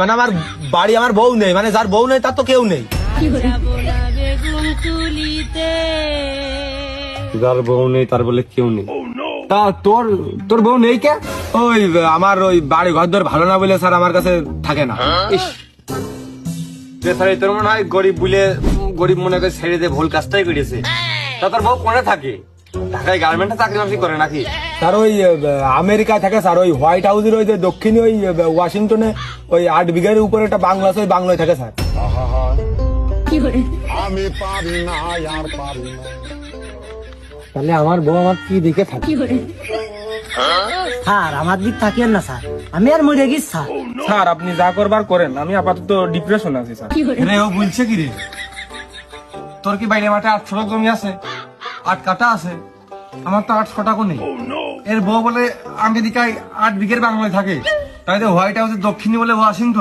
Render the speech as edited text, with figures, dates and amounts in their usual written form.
মানে আমার বাড়ি আমার বউ নেই, মানে যার বউ নেই তার তো কেউ নেই। যার বউ নেই তার বলে কেউ নেই। তা তোর তোর বউ নেই কে? ওই আমার ওই বাড়ি ঘর দর ভালো না বলে স্যার আমার কাছে থাকে না। ইস, স্যার তোর মনে হয় গরিব বলে গরিব মনে করে ছেড়ে দিয়ে ভুল কাজটাই করেছে। তা তোর বউ কোনে থাকে? ঢাকায় গার্মেন্টে চাকরি বাকরি করে নাকি? স্যার ওই আমেরিকায় থাকে স্যার, ওই হোয়াইট হাউসের ওই যে দক্ষিণে ওই ওয়াশিংটনে ওই 8 বিঘার উপরে একটা বাংলা আছে, ওই বাংলায় থাকে স্যার। আমি পারি না আর পারি না। তাহলে আমার বউ আমার কি দেখে থাকে? স্যার আমার দিক থাকিয়েন না স্যার, আমি আর মরে গেছি স্যার। স্যার আপনি যা করবার করেন, আমি আপাতত ডিপ্রেশন আছি স্যার। রে ও বলছে কি রে, তোর কি বাইরে মাঠে 8 শতক জমি আছে, 8 কাটা আছে, আমার তো 8 শতকও নেই। এর বউ বলে আমেরিকায় 8 বিঘের বাংলায় থাকে, তাই তো হোয়াইট হাউসের দক্ষিণে বলে ওয়াশিংটন।